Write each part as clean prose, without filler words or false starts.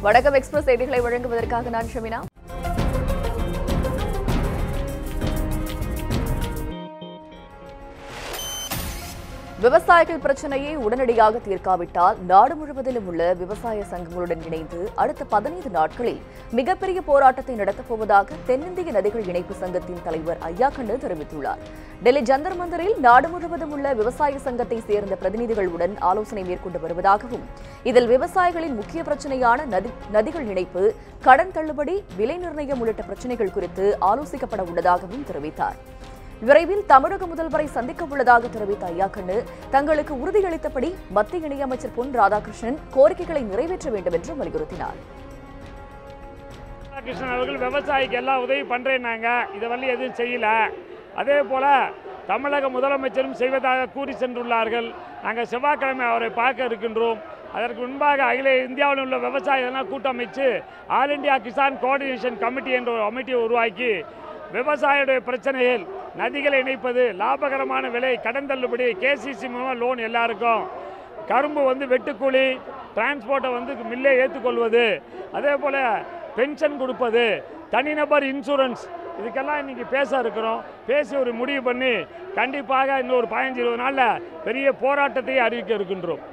வணக்கம் எக்ஸ்பிரஸ் செய்திகளை வழங்குவதற்காக நான் ஷமினா. விவசாயிகள் பிரச்சனையை உடனடியாக தீர்க்காவிட்டால் நாடு முழுவதிலும் உள்ள விவசாய சங்கங்களுடன் இணைந்து அடுத்த 15 நாட்களில் மிகப்பெரிய போராட்டத்தை நடத்தப்போவதாக தென்னிந்திய நதிகள் இணைப்பு சங்கத்தின் தலைவர் ஐயாக்கண்ணு தெரிவித்துள்ளார். டெல்லி ஜந்தர் மந்தரில் நாடு முழுவதும் உள்ள விவசாய சங்கத்தை சேர்ந்த பிரதிநிதிகளுடன் ஆலோசனை மேற்கொண்டு வருவதாகவும் இதில் விவசாயிகளின் முக்கிய பிரச்சனையான நதிகள் இணைப்பு, கடன் தள்ளுபடி, விலை நிர்ணயம் உள்ளிட்ட பிரச்சனைகள் குறித்து ஆலோசிக்கப்பட உள்ளதாகவும் தெரிவித்தார். விரைவில் தமிழக முதல்வரை சந்திக்க உள்ளதாக தெரிவித்த ஐயாக்கண்ணு தங்களுக்கு உறுதியளித்தபடி மத்திய இணையமைச்சர் பொன் ராதாகிருஷ்ணன் கோரிக்கைகளை நிறைவேற்ற வேண்டும் என்று வலியுறுத்தினார். ராதாகிருஷ்ணன் அவர்கள் விவசாயிக்கு எல்லா உதவி பண்றேன்னாங்க, இதை வழி எதுவும் செய்யல. அதே போல தமிழக முதலமைச்சரும் செய்வதாக கூறி சென்றுள்ளார்கள். நாங்கள் செவ்வாய்க்கிழமை அவரை பார்க்க இருக்கின்றோம். அதற்கு முன்பாக அகில இந்தியாவில் உள்ள விவசாயிகள்லாம் கூட்டமைச்சு All India Kisan Coordination Committee என்ற ஒரு கமிட்டியை உருவாக்கி விவசாயியுடைய பிரச்சனைகள், நதிகளை இணைப்பது, லாபகரமான விலை, கடன் தள்ளுபடி, கேசிசி மூலம் லோன் எல்லாருக்கும், கரும்பு வெட்டுக்கூலி, டிரான்ஸ்போர்ட்டை மில்லே ஏற்றுக்கொள்வது, அதே போல் பென்ஷன் கொடுப்பது, தனிநபர் இன்சூரன்ஸ், இதுக்கெல்லாம் இன்றைக்கி பேச இருக்கிறோம். பேசி ஒரு முடிவு பண்ணி கண்டிப்பாக இன்னொரு 15-20 நாளில் பெரிய போராட்டத்தை அறிவிக்க இருக்கின்றோம்.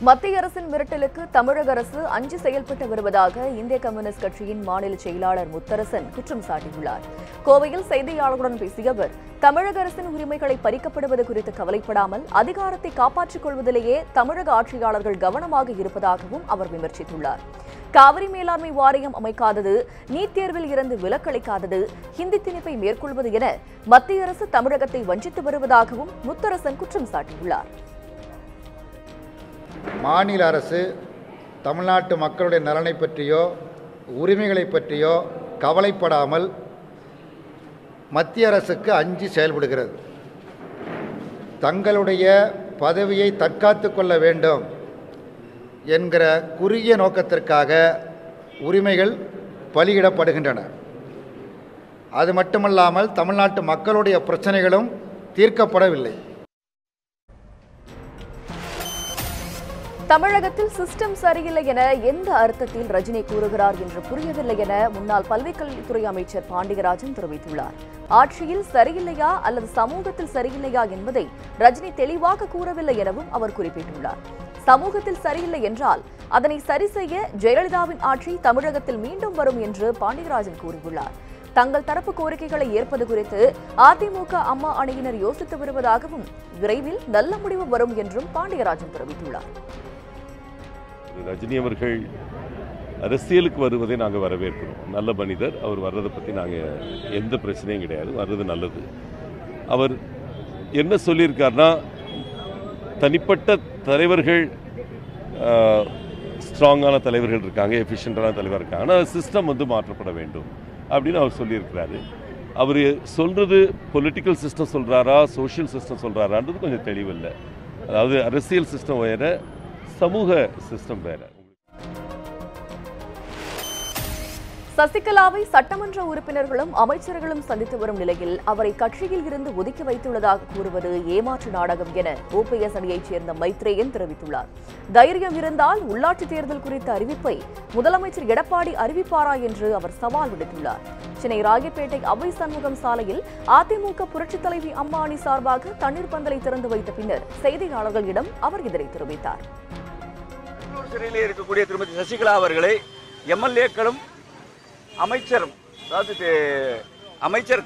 மத்திய அரசின் மிரட்டலுக்கு தமிழக அரசு அஞ்சி செயல்பட்டு வருவதாக இந்திய கம்யூனிஸ்ட் கட்சியின் மாநில செயலாளர் முத்தரசன் குற்றம் சாட்டியுள்ளார். கோவையில் செய்தியாளர்களுடன் பேசிய அவர், தமிழக அரசின் உரிமைகளை பறிக்கப்படுவது குறித்து கவலைப்படாமல் அதிகாரத்தை காப்பாற்றிக் கொள்வதிலேயே தமிழக ஆட்சியாளர்கள் கவனமாக இருப்பதாகவும் அவர் விமர்சித்துள்ளார். காவிரி மேலாண்மை வாரியம் அமைக்காதது, நீட் தேர்வில் இருந்து விலக்களிக்காதது, ஹிந்தி திணிப்பை மேற்கொள்வது என மத்திய அரசு தமிழகத்தை வஞ்சித்து வருவதாகவும் முத்தரசன் குற்றம் சாட்டியுள்ளார். மாநில அரசு தமிழ்நாட்டு மக்களுடைய நலனை பற்றியோ உரிமைகளை பற்றியோ கவலைப்படாமல் மத்திய அரசுக்கு அஞ்சி செயல்படுகிறது. தங்களுடைய பதவியை தற்காத்து கொள்ள வேண்டும் என்கிற குறுகிய நோக்கத்திற்காக உரிமைகள் பலியிடப்படுகின்றன. அது மட்டுமல்லாமல் தமிழ்நாட்டு மக்களுடைய பிரச்சனைகளும் தீர்க்கப்படவில்லை. தமிழகத்தில் சிஸ்டம் சரியில்லை என எந்த அர்த்தத்தில் ரஜினி கூறுகிறார் என்று புரியவில்லை என முன்னாள் பல்கலைக்கல்வித்துறை அமைச்சர் பாண்டியராஜன் தெரிவித்துள்ளார். ஆட்சியில் சரியில்லையா அல்லது சமூகத்தில் சரியில்லையா என்பதை ரஜினி தெளிவாக கூறவில்லை எனவும் அவர் குறிப்பிட்டுள்ளார். சமூகத்தில் சரியில்லை என்றால் அதனை சரி செய்ய ஜெயலலிதாவின் ஆட்சி தமிழகத்தில் மீண்டும் வரும் என்று பாண்டியராஜன் கூறியுள்ளார். தங்கள் தரப்பு கோரிக்கைகளை ஏற்பது குறித்து அதிமுக அம்மா அணியினர் யோசித்து வருவதாகவும் விரைவில் நல்ல முடிவு வரும் என்றும் பாண்டியராஜன் தெரிவித்துள்ளார். ரஜினி அவர்கள் அரசியலுக்கு வருவதை நாங்கள் வரவேற்கிறோம். நல்ல மனிதர், அவர் வர்றதை பற்றி நாங்கள் எந்த பிரச்சனையும் கிடையாது, வர்றது நல்லது. அவர் என்ன சொல்லியிருக்காருன்னா, தனிப்பட்ட தலைவர்கள், ஸ்ட்ராங்கான தலைவர்கள் இருக்காங்க, எஃபிஷியண்டான தலைவர் இருக்காங்க, ஆனால் சிஸ்டம் மாற்றப்பட வேண்டும் அப்படின்னு அவர் சொல்லியிருக்கிறாரு. அவர் சொல்கிறது பொலிட்டிக்கல் சிஸ்டம் சொல்கிறாரா, சோஷியல் சிஸ்டம் சொல்கிறாரான்றது கொஞ்சம் தெளிவில்லை. அதாவது அரசியல் சிஸ்டம் வேற, சமூக சிஸ்டம் வேற. சசிகலாவை சட்டமன்ற உறுப்பினர்களும் அமைச்சர்களும் சந்தித்து வரும் நிலையில் அவரை கட்சியில் இருந்து ஒதுக்கி வைத்துள்ளதாக கூறுவது ஏமாற்று நாடகம் என ஓபிஎஸ் அணியைச் சேர்ந்த மைத்ரேயன் தெரிவித்துள்ளார். தைரியம் இருந்தால் உள்ளாட்சி தேர்தல் குறித்த அறிவிப்பை முதலமைச்சர் எடப்பாடி அறிவிப்பாரா என்று அவர் சவால் விடுத்துள்ளார். சென்னை ராயப்பேட்டை அவை சண்முகம் சாலையில் அதிமுக புரட்சித் தலைவி அம்மா அணி சார்பாக தண்ணீர் பந்தலை திறந்து வைத்த பின்னர் செய்தியாளர்களிடம் அவர் இதனை தெரிவித்தார். சிறையில் இருக்கக்கூடிய திருமதி சசிகலா அவர்களை எம்எல்ஏக்களும் அமைச்சரும், அதாவது அமைச்சர்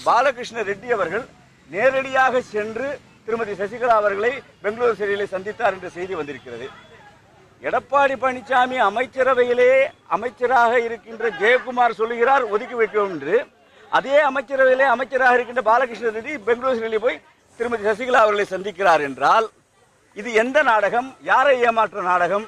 பாலகிருஷ்ண ரெட்டி அவர்கள் நேரடியாக சென்று திருமதி சசிகலா அவர்களை பெங்களூரு சிறையில் சந்தித்தார் என்ற செய்தி வந்திருக்கிறது. எடப்பாடி பழனிசாமி அமைச்சரவையிலே அமைச்சராக இருக்கின்ற ஜெயக்குமார் சொல்லுகிறார் ஒதுக்கி வைக்கும் என்று. அதே அமைச்சரவையிலே அமைச்சராக இருக்கின்ற பாலகிருஷ்ண ரெட்டி பெங்களூரு சிறையில் போய் திருமதி சசிகலா அவர்களை சந்திக்கிறார் என்றால் இது எந்த நாடகம்? யாரை ஏமாற்ற நாடகம்?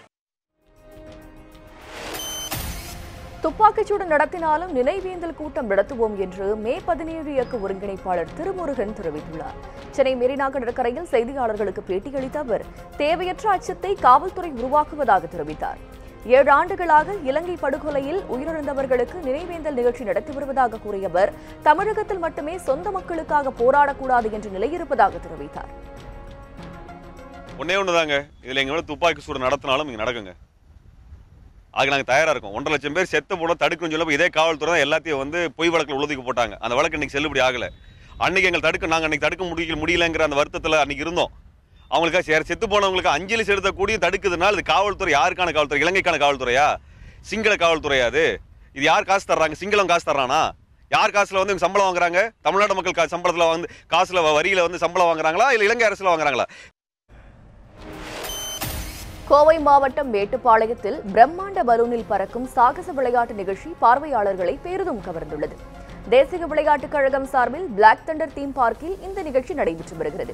துப்பாக்கிச்சூடு நடத்தினாலும் நினைவேந்தல் கூட்டம் நடத்துவோம் என்று மே 17 இயக்க ஒருங்கிணைப்பாளர் திருமுருகன் தெரிவித்துள்ளார். சென்னை மெரினா கடற்கரையில் செய்தியாளர்களுக்கு பேட்டியளித்த அவர் தேவையற்ற அச்சத்தை காவல்துறை உருவாக்குவதாக தெரிவித்தார். 7 ஆண்டுகளாக இலங்கை படுகொலையில் உயிரிழந்தவர்களுக்கு நினைவேந்தல் நிகழ்ச்சி நடத்தி வருவதாக கூறிய அவர் தமிழகத்தில் மட்டுமே சொந்த மக்களுக்காக போராடக்கூடாது என்ற நிலை இருப்பதாக தெரிவித்தார். ஒன்றே ஒன்று தாங்க, இதில் எங்கள் மேலே துப்பாக்கி சூடு நடத்தினாலும் இங்கே நடக்குங்க. அதுக்கு நாங்கள் தயாராக இருக்கோம். 1.5 லட்சம் பேர் செத்து போனோம் தடுக்கணும்னு சொல்லப்போ இதே காவல்துறை தான் எல்லாத்தையும் வந்து பொய் வழக்கில் உழுதிக்கு போட்டாங்க. அந்த வழக்கு இன்றைக்கி செல்லுபடி ஆகலை. அன்றைக்கி நாங்கள் அன்றைக்கி தடுக்க முடியலைங்கிற அந்த வருத்தத்தில் அன்றைக்கி இருந்தோம். அவங்களுக்கு செத்து போனவங்களுக்கு அஞ்சலி செலுத்தக்கூடிய தடுக்குதுனால இது காவல்துறை யாருக்கான காவல்துறை? இலங்கைக்கான காவல்துறையா? சிங்கள காவல்துறையா? இது யார் காசு தர்றாங்க? சிங்களம் காசு தர்றானா? யார் காசுல வந்து சம்பளம் வாங்குறாங்க? தமிழ்நாடு மக்கள் சம்பளத்தில் வந்து காசுல வரியில வந்து சம்பளம் வாங்குறாங்களா இல்லை இலங்கை அரசுல வாங்குறாங்களா? கோவை மாவட்டம் மேட்டுப்பாளையத்தில் பிரம்மாண்ட பலூனில் பறக்கும் சாகச விளையாட்டு நிகழ்ச்சி பார்வையாளர்களை பெரிதும் கவர்ந்துள்ளது. தேசிய விளையாட்டுக் கழகம் சார்பில் பிளாக் தண்டர் தீம் பார்க்கில் இந்த நிகழ்ச்சி நடைபெற்று வருகிறது.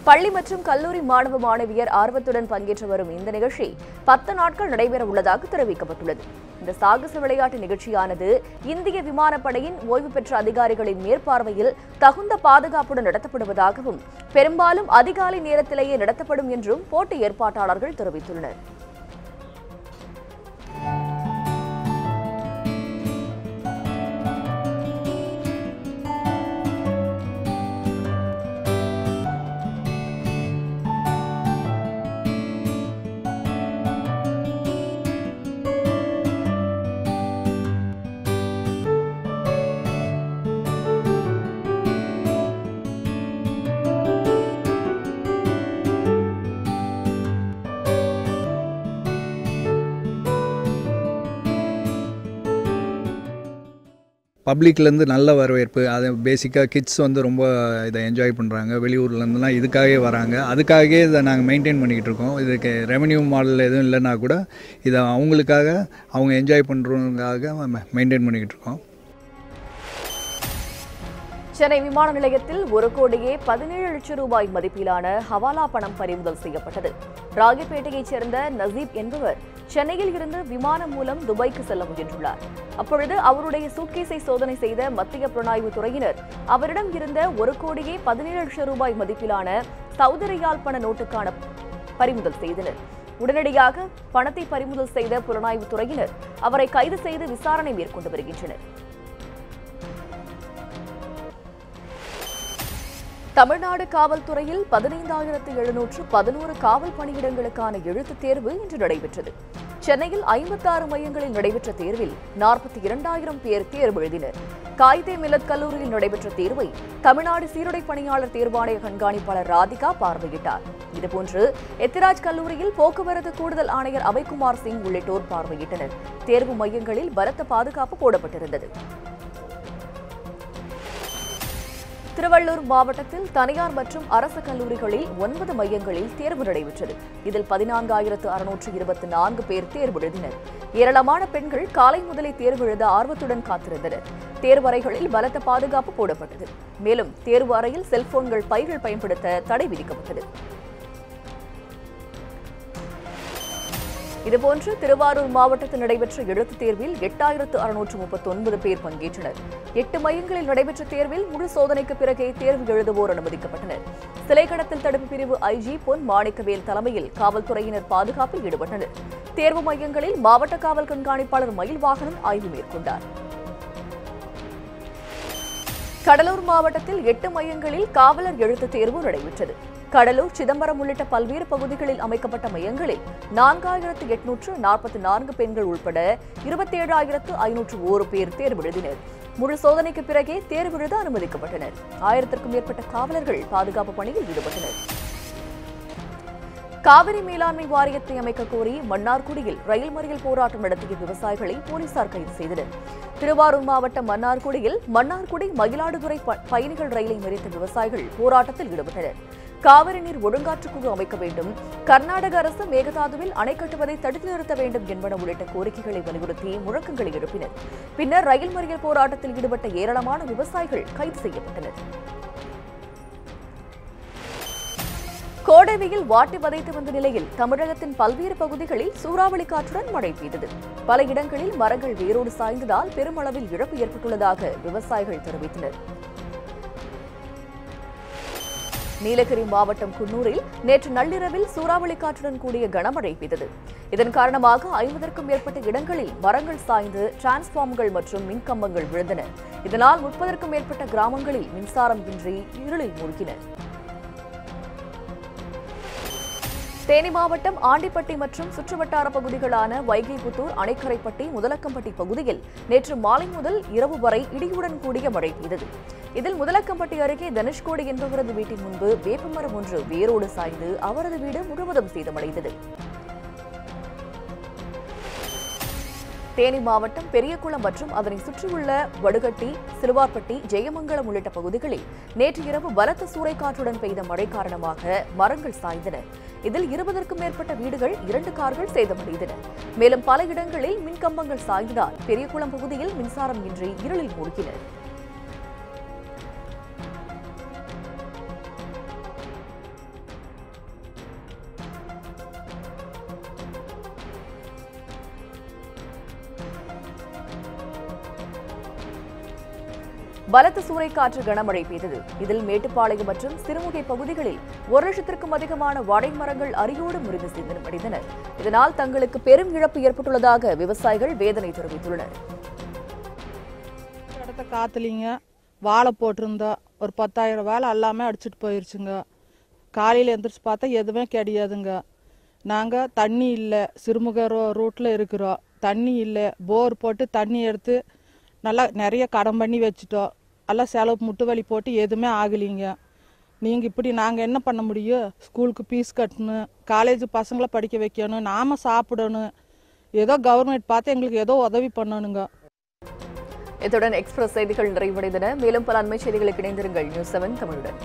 பள்ளி மற்றும் கல்லூரி மாணவ மாணவியர் ஆர்வத்துடன் பங்கேற்று வரும் இந்த நிகழ்ச்சி 10 நாட்கள் நடைபெற உள்ளதாக தெரிவிக்கப்பட்டுள்ளது. இந்த சாகச விளையாட்டு நிகழ்ச்சியானது இந்திய விமானப்படையின் ஓய்வு பெற்ற அதிகாரிகளின் மேற்பார்வையில் தகுந்த பாதுகாப்புடன் நடத்தப்படுவதாகவும் பெரும்பாலும் அதிகாலை நேரத்திலேயே நடத்தப்படும் என்றும் போட்டி ஏற்பாட்டாளர்கள் தெரிவித்துள்ளனர். பப்ளிக்லேருந்து நல்ல வரவேற்பு. அது பேசிக்காக கிட்ஸ் வந்து ரொம்ப இதை என்ஜாய் பண்ணுறாங்க. வெளியூர்லேருந்துலாம் இதுக்காகவே வராங்க. அதுக்காகவே இதை நாங்கள் மெயின்டைன் பண்ணிக்கிட்டு இருக்கோம். இதுக்கு ரெவென்யூ மாடல் எதுவும் இல்லைன்னா கூட இதை அவங்களுக்காக அவங்க என்ஜாய் பண்ணுறவங்களுக்காக மெயின்டைன் பண்ணிக்கிட்டு இருக்கோம். சென்னை விமான நிலையத்தில் 1,17 லட்சம் ரூபாய் மதிப்பிலான ஹவாலா பணம் பறிமுதல் செய்யப்பட்டது. ராகிப்பேட்டையைச் சேர்ந்த நசீப் என்பவர் சென்னையில் இருந்து விமானம் மூலம் துபாய்க்கு செல்ல முயன்றுள்ளார். அப்பொழுது அவருடைய சூட்கேஸை சோதனை செய்த மத்திய புலனாய்வு துறையினர் அவரிடம் இருந்த 1,17 லட்சம் ரூபாய் மதிப்பிலான சவுதி ரியால் பண நோட்டுக்கான பறிமுதல் செய்தனர். உடனடியாக பணத்தை பறிமுதல் செய்த புலனாய்வு துறையினர் அவரை கைது செய்து விசாரணை மேற்கொண்டு வருகின்றனர். தமிழ்நாடு காவல்துறையில் 15,711 காவல் பணியிடங்களுக்கான எழுத்துத் தேர்வு இன்று நடைபெற்றது. சென்னையில் 56 மையங்களில் நடைபெற்ற தேர்வில் 42,000 பேர் தேர்வு எழுதினர். காயிதே மில்லத் கல்லூரியில் நடைபெற்ற தேர்வை தமிழ்நாடு சீருடை பணியாளர் தேர்வாணைய கண்காணிப்பாளர் ராதிகா பார்வையிட்டார். இதுபோன்று எத்திராஜ் கல்லூரியில் போக்குவரத்து கூடுதல் ஆணையர் அபய்குமார் சிங் உள்ளிட்டோர் பார்வையிட்டனர். தேர்வு மையங்களில் பலத்த பாதுகாப்பு போடப்பட்டிருந்தது. திருவள்ளூர் மாவட்டத்தில் தனியார் மற்றும் அரசு கல்லூரிகளில் 9 மையங்களில் தேர்வு நடைபெற்றது. இதில் 14,624 பேர் தேர்வு எழுதினர். ஏராளமான பெண்கள் காலை முதலே தேர்வு எழுத ஆர்வத்துடன் காத்திருந்தனர். தேர்வறைகளில் பலத்த பாதுகாப்பு போடப்பட்டது. மேலும் தேர்வு அறையில் செல்போன்கள், பைகள் பயன்படுத்த தடை விதிக்கப்பட்டது. இதுபோன்று திருவாரூர் மாவட்டத்தில் நடைபெற்ற எழுத்துத் தேர்வில் 8,639 பேர் பங்கேற்றனர். 8 மையங்களில் நடைபெற்ற தேர்வில் முழு சோதனைக்கு பிறகே தேர்வு எழுதுவோர் அனுமதிக்கப்பட்டனர். சிலை கடத்தல் தடுப்பு பிரிவு ஐஜி பொன் மாணிக்கவேல் தலைமையில் காவல்துறையினர் பாதுகாப்பில் ஈடுபட்டனர். தேர்வு மையங்களில் மாவட்ட காவல் கண்காணிப்பாளர் மயில்வாகனன் ஆய்வு மேற்கொண்டார். கடலூர் மாவட்டத்தில் 8 மையங்களில் காவலர் எழுத்துத் தேர்வு நடைபெற்றது. கடலூர், சிதம்பரம் உள்ளிட்ட பல்வேறு பகுதிகளில் அமைக்கப்பட்ட மையங்களில் 4,844 பெண்கள் உட்பட 27,501 பேர் தேர்வு எழுதினர். முழு சோதனைக்கு பிறகே தேர்வு எழுத அனுமதிக்கப்பட்டனர். 1000க்கும் மேற்பட்ட காவலர்கள் பாதுகாப்பு பணியில் ஈடுபட்டனர். காவிரி மேலாண்மை வாரியத்தை அமைக்க கோரி மன்னார்குடியில் ரயில் மறியல் போராட்டம் நடத்திய விவசாயிகளை போலீசார் கைது செய்தனர். திருவாரூர் மாவட்டம் மன்னார்குடி மயிலாடுதுறை பயணிகள் ரயிலை மறித்த விவசாயிகள் போராட்டத்தில் ஈடுபட்டனர். காவிரி நீர் ஒழுங்காற்று குழு அமைக்க வேண்டும், கர்நாடக அரசு மேகதாதுவில் அணை கட்டுவதை தடுத்து நிறுத்த வேண்டும் என்பன உள்ளிட்ட கோரிக்கைகளை வலியுறுத்தி முழக்கங்களை எழுப்பினர். பின்னர் ரயில் மறியல் போராட்டத்தில் ஈடுபட்ட ஏராளமான விவசாயிகள் கைது செய்யப்பட்டனர். கோடை வெயில் வாட்டி வதைத்து வந்த நிலையில் தமிழகத்தின் பல்வேறு பகுதிகளில் சூறாவளி காற்றுடன் மழை பெய்தது. பல இடங்களில் மரங்கள் வேரோடு சாய்ந்ததால் பெருமளவில் இழப்பு ஏற்பட்டுள்ளதாக விவசாயிகள் தெரிவித்தனர். நீலகிரி மாவட்டம் குன்னூரில் நேற்று நள்ளிரவில் சூறாவளி காற்றுடன் கூடிய கனமழை பெய்தது. இதன் காரணமாக 50க்கும் மேற்பட்ட இடங்களில் மரங்கள் சாய்ந்து டிரான்ஸ்பார்மர்கள் மற்றும் மின்கம்பங்கள் விழுந்தன. இதனால் 30க்கும் மேற்பட்ட கிராமங்களில் மின்சாரம் இன்றி இருளில் மூழ்கின. தேனி மாவட்டம் ஆண்டிப்பட்டி மற்றும் சுற்றுவட்டார பகுதிகளான வைகைப்புத்தூர், அணைக்கரைப்பட்டி, முதலக்கம்பட்டி பகுதியில் நேற்று மாலை முதல் இரவு வரை இடியுடன் கூடிய மழை பெய்தது. இதில் முதலக்கம்பட்டி அருகே தனுஷ்கோடி என்பவரது வீட்டின் முன்பு வேப்பமரம் ஒன்று வேரோடு சாய்ந்து அவரது வீடு முழுவதும் சேதமடைந்தது. தேனி மாவட்டம் பெரியகுளம் மற்றும் அதனை சுற்றியுள்ள வடுகட்டி, சிலுவார்பட்டி, ஜெயமங்கலம் உள்ளிட்ட பகுதிகளில் நேற்று இரவு பலத்த சூறைக்காற்றுடன் பெய்த மழை காரணமாக மரங்கள் சாய்ந்தன. இதில் 20க்கும் மேற்பட்ட வீடுகள், 2 கார்கள் சேதமடைந்தன. மேலும் பல இடங்களில் மின்கம்பங்கள் சாய்ந்ததால் பெரியகுளம் பகுதியில் மின்சாரம் இன்றி இருளில் மூழ்கின. பலத்த சூறைக்காற்று கனமழை பெய்தது. இதில் மேட்டுப்பாளையம் மற்றும் சிறுமுகை பகுதிகளில் 1,00,000க்கும் அதிகமான வாழை மரங்கள் அரியோடு முறிந்து சேதமடைந்தன. இதனால் தங்களுக்கு பெரும் இழப்பு ஏற்பட்டுள்ளதாக விவசாயிகள் வேதனை தெரிவித்துள்ளனர். இடத்த காத்துலிங்க வாழை போட்டிருந்தா ஒரு 10,000 வேலை எல்லாமே அடிச்சுட்டு போயிருச்சுங்க. காலையில் எந்திரிச்சு பார்த்தா எதுவுமே கிடையாதுங்க. நாங்கள் தண்ணி இல்லை, சிறுமுக ரூட்டில் இருக்கிறோம், தண்ணி இல்லை. போர் போட்டு தண்ணி எடுத்து நல்லா நிறைய கடன் பண்ணி வச்சுட்டோம். எல்லாம் செலவு முட்டு வலி போட்டு எதுவுமே ஆகலிங்க. நீங்கள் இப்படி நாங்கள் என்ன பண்ண முடியும்? ஸ்கூலுக்கு ஃபீஸ் கட்டணும், காலேஜ் பசங்களை படிக்க வைக்கணும், நாம் சாப்பிடணும். ஏதோ கவர்மெண்ட் பார்த்து எங்களுக்கு ஏதோ உதவி பண்ணணுங்க. இத்துடன் எக்ஸ்பிரஸ் செய்திகள் நிறைவடைந்தன. மேலும் பல அண்மை செய்திகளுக்கு இணைந்திருங்கள். நியூஸ் 7 தமிழுடன்.